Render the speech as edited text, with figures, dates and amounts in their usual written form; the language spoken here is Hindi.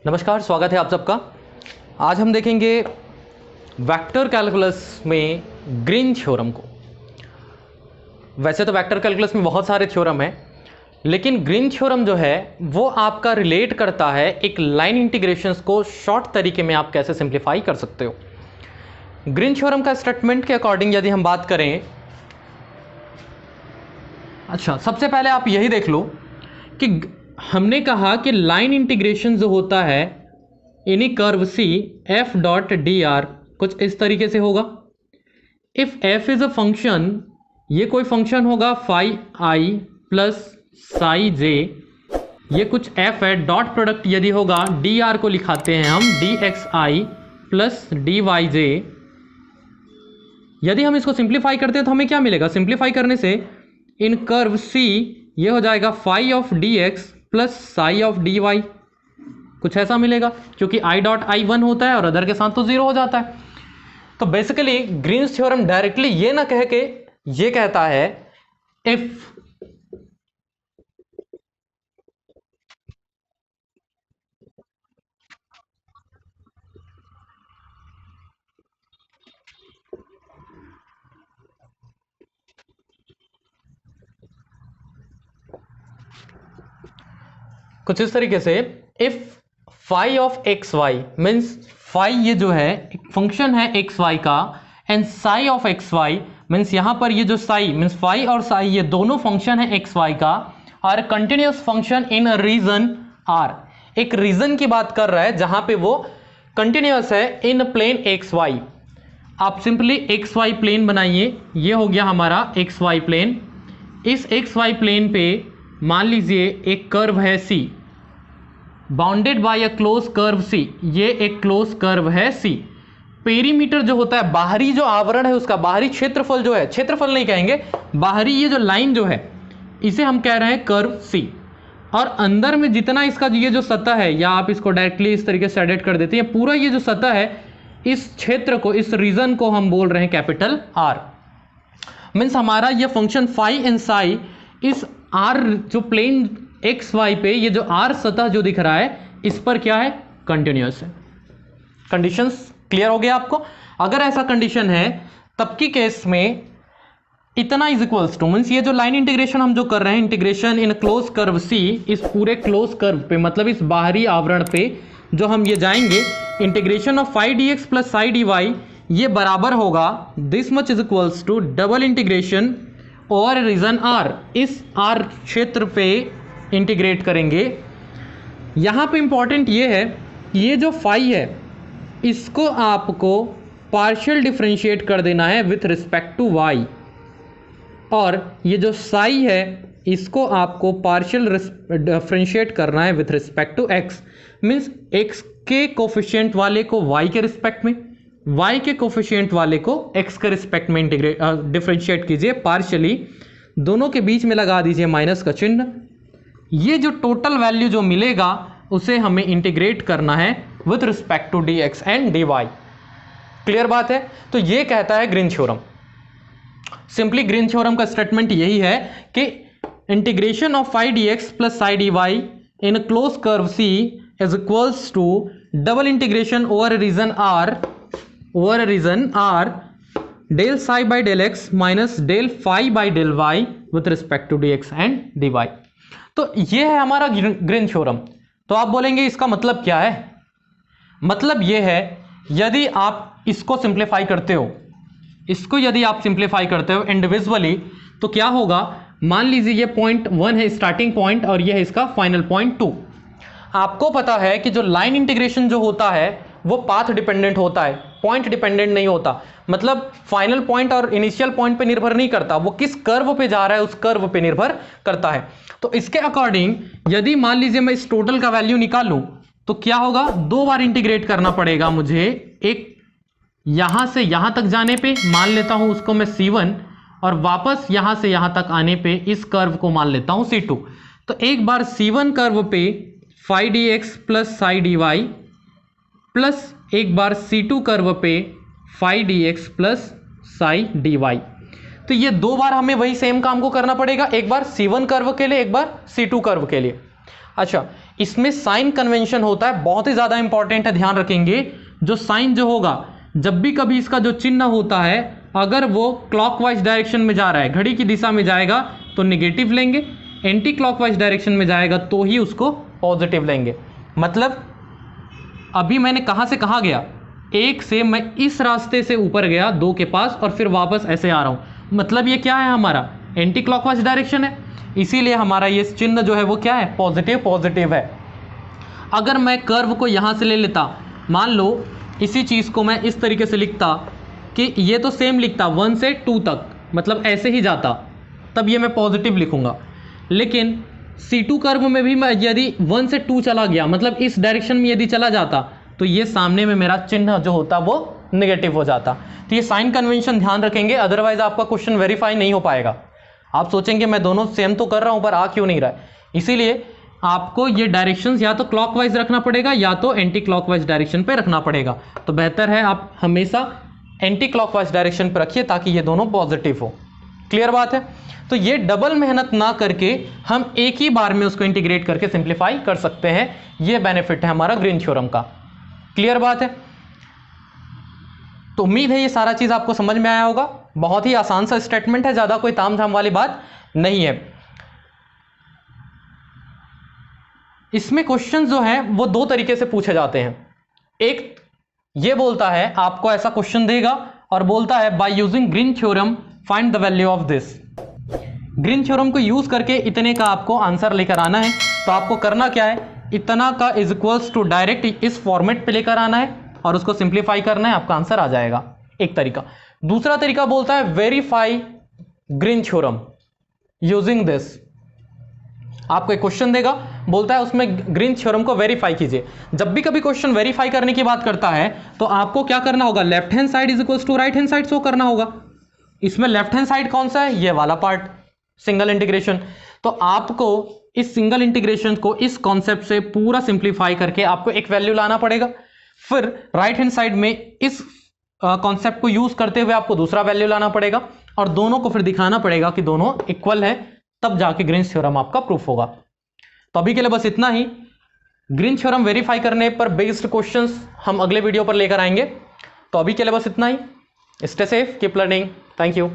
नमस्कार, स्वागत है आप सबका। आज हम देखेंगे वेक्टर कैलकुलस में ग्रीन थ्योरम को। वैसे तो वेक्टर कैलकुलस में बहुत सारे थ्योरम हैं, लेकिन ग्रीन थ्योरम जो है वो आपका रिलेट करता है एक लाइन इंटीग्रेशंस को शॉर्ट तरीके में आप कैसे सिंप्लीफाई कर सकते हो। ग्रीन थ्योरम का स्टेटमेंट के अकॉर्डिंग यदि हम बात करें, अच्छा सबसे पहले आप यही देख लो कि हमने कहा कि लाइन इंटीग्रेशन जो होता है any curve C F dot D R कुछ इस तरीके से होगा। If F is a function, ये कोई फंक्शन होगा phi I plus psi J, ये कुछ एफ है। डॉट प्रोडक्ट यदि होगा डी आर को लिखाते हैं हम डी एक्स आई प्लस डी वाई जे। यदि हम इसको सिंप्लीफाई करते हैं तो हमें क्या मिलेगा? सिंप्लीफाई करने से इन कर्व सी ये हो जाएगा phi of D X plus psi of D Y, कुछ ऐसा मिलेगा, क्योंकि आई डॉट आई 1 होता है और अदर के साथ तो 0 हो जाता है। तो बेसिकली ग्रीन्स थ्योरम डायरेक्टली ये ना कह के ये कहता है इफ कुछ इस तरीके से, if phi of X Y means phi ये जो है एक फंक्शन है एक्स वाई का, and psi of X Y means यहां पर ये जो साई मीन्स फाई और साई ये दोनों फंक्शन है एक्स वाई का, और continuous function in region R. एक रीजन की बात कर रहा है जहां पे वो कंटिन्यूस है इन प्लेन एक्स वाई। आप सिंपली एक्स वाई प्लेन बनाइए, ये हो गया हमारा एक्स वाई प्लेन। इस एक्स वाई प्लेन पे मान लीजिए एक कर्व है C, bounded by a close curve C, ये एक क्लोज कर्व है सी। पेरीमीटर जो होता है, बाहरी जो आवरण है उसका, बाहरी क्षेत्रफल जो है, क्षेत्रफल नहीं कहेंगे, बाहरी ये जो लाइन जो है इसे हम कह रहे हैं कर्व सी। और अंदर में जितना इसका ये जो सतह है, या आप इसको डायरेक्टली इस तरीके से एडिट कर देते हैं, पूरा ये जो सतह है इस क्षेत्र को, इस रीजन को हम बोल रहे हैं कैपिटल आर। मीन्स हमारा ये फंक्शन फाई एंड साई इस आर जो प्लेन एक्स वाई पे ये जो आर सतह जो दिख रहा है इस पर क्या है? कंटिन्यूअस है। कंडीशंस क्लियर हो गया आपको? अगर ऐसा कंडीशन है तब की केस में इतना इज इक्वल्स टू, मीन्स ये जो लाइन इंटीग्रेशन हम जो कर रहे हैं, इंटीग्रेशन इन क्लोज कर्व सी, इस पूरे क्लोज कर्व पे मतलब इस बाहरी आवरण पे जो हम ये जाएंगे, integration of phi D X plus psi D Y, ये बराबर होगा this much is equals to double integration और रीजन आर। इस आर क्षेत्र पे इंटीग्रेट करेंगे। यहाँ पे इंपॉर्टेंट ये है, ये जो फाई है इसको आपको पार्शियल डिफरेंशिएट कर देना है विथ रिस्पेक्ट टू वाई, और ये जो साई है इसको आपको पार्शियल डिफरेंशिएट करना है with respect to X. Means X के कोफिशिएंट वाले को वाई के रिस्पेक्ट में, वाई के कोफिशिएंट वाले को एक्स के रिस्पेक्ट में डिफरेंशिएट कीजिए पार्शियली, दोनों के बीच में लगा दीजिए माइनस का चिन्ह। ये जो टोटल वैल्यू जो मिलेगा उसे हमें इंटीग्रेट करना है with respect to D X and D Y. Clear बात है? तो ये कहता है Green theorem. Simply Green theorem का स्टेटमेंट यही है कि integration of phi D X plus psi D Y in close curve C is equals to double integration over region R del psi by del X minus del phi by del Y with respect to D X and D Y. तो ये है हमारा ग्रीन थ्योरम। तो आप बोलेंगे इसका मतलब क्या है? मतलब ये है, यदि आप इसको सिंप्लीफाई करते हो, इसको यदि आप सिंप्लीफाई करते हो इंडिविजुअली, तो क्या होगा? मान लीजिए ये पॉइंट 1 है स्टार्टिंग पॉइंट और ये है इसका फाइनल पॉइंट 2। आपको पता है कि जो लाइन इंटीग्रेशन जो होता है वो पाथ डिपेंडेंट होता है, पॉइंट डिपेंडेंट नहीं होता। मतलब फाइनल पॉइंट और इनिशियल पॉइंट पे निर्भर नहीं करता, वो किस कर्व पे जा रहा है उस कर्व पे निर्भर करता है। तो इसके अकॉर्डिंग यदि मान लीजिए मैं इस टोटल का वैल्यू निकालूं तो क्या होगा? 2 बार इंटीग्रेट करना पड़ेगा मुझे। एक यहां से यहां तक जाने पे मान लेता हूं उसको मैं C1, और वापस यहां से यहां तक आने पे इस कर्व को मान लेता हूं C2। तो एक बार C1 कर्व पे phi D X plus psi D Y, plus एक बार C2 कर्व पे phi D X plus psi D Y. तो ये 2 बार हमें वही सेम काम को करना पड़ेगा, एक बार C1 कर्व के लिए, एक बार C2 कर्व के लिए। अच्छा, इसमें साइन कन्वेंशन होता है, बहुत ही ज़्यादा इंपॉर्टेंट है, ध्यान रखेंगे। जो साइन जो होगा, जब भी कभी इसका जो चिन्ह होता है, अगर वो क्लॉकवाइज डायरेक्शन में जा रहा है, घड़ी की दिशा में जाएगा तो नेगेटिव लेंगे, एंटी क्लॉकवाइज डायरेक्शन में जाएगा तो ही उसको पॉजिटिव लेंगे। मतलब अभी मैंने कहाँ से कहाँ गया, 1 से मैं इस रास्ते से ऊपर गया 2 के पास और फिर वापस ऐसे आ रहा हूँ, मतलब ये क्या है, हमारा एंटी क्लॉकवाइज डायरेक्शन है, इसीलिए हमारा ये चिन्ह जो है वो क्या है, पॉजिटिव पॉजिटिव है। अगर मैं कर्व को यहाँ से ले लेता, मान लो इसी चीज़ को मैं इस तरीके से लिखता कि ये तो सेम लिखता 1 से 2 तक, मतलब ऐसे ही जाता, तब ये मैं पॉजिटिव लिखूंगा। लेकिन C2 कर्व में भी मैं यदि 1 से 2 चला गया, मतलब इस डायरेक्शन में यदि चला जाता, तो ये सामने में मेरा चिन्ह जो होता वो नेगेटिव हो जाता। तो ये साइन कन्वेंशन ध्यान रखेंगे, अदरवाइज आपका क्वेश्चन वेरीफाई नहीं हो पाएगा। आप सोचेंगे मैं दोनों सेम तो कर रहा हूं पर आ क्यों नहीं रहा है। इसीलिए आपको ये डायरेक्शंस या तो क्लॉकवाइज रखना पड़ेगा या तो एंटी क्लॉकवाइज डायरेक्शन पे रखना पड़ेगा। तो बेहतर है आप हमेशा एंटी क्लॉकवाइज डायरेक्शन पे रखिए ताकि ये दोनों पॉजिटिव हो। क्लियर बात है। तो ये डबल मेहनत ना करके हम एक ही बार में उसको इंटीग्रेट करके सिंप्लीफाई कर सकते हैं। ये बेनिफिट है हमारा ग्रीन थ्योरम का। क्लियर बात है। तो उम्मीद है ये सारा चीज आपको समझ में आया होगा। बहुत ही आसान सा स्टेटमेंट है, ज्यादा कोई तामझाम वाली बात नहीं है। इसमें क्वेश्चन जो है वो दो तरीके से पूछे जाते हैं। एक ये बोलता है, आपको ऐसा क्वेश्चन देगा और बोलता है by using green theorem find the value of this. Green theorem को यूज करके इतने का आपको आंसर लेकर आना है। तो आपको करना क्या है, इतना का इज इक्वल्स टू डायरेक्ट इस फॉर्मेट पे लेकर आना है और उसको सिंप्लीफाई करना है, आपका आंसर आ जाएगा। एक तरीका। दूसरा तरीका बोलता है verify green theorem using this. आपको एक क्वेश्चन देगा, बोलता है उसमें ग्रीन थ्योरम को वेरीफाई कीजिए। जब भी कभी क्वेश्चन वेरीफाई करने की बात करता है तो आपको क्या करना होगा, left hand side is equals to right hand side show करना होगा। इसमें लेफ्ट हैंड साइड कौन सा है, ये वाला पार्ट, सिंगल इंटीग्रेशन। तो आपको इस सिंगल इंटीग्रेशन को इस कॉन्सेप्ट से पूरा सिंप्लीफाई करके आपको एक वैल्यू लाना पड़ेगा। फिर राइट हैंड साइड में इस कॉन्सेप्ट को यूज करते हुए आपको दूसरा वैल्यू लाना पड़ेगा और दोनों को फिर दिखाना पड़ेगा कि दोनों इक्वल है, तब जाके ग्रीन थ्योरम आपका प्रूफ होगा। तो अभी के लिए बस इतना ही। ग्रीन थ्योरम वेरीफाई करने पर बेस्ड क्वेश्चंस हम अगले वीडियो पर लेकर आएंगे। तो अभी के लिए बस इतना ही। Stay safe, keep learning. Thank you.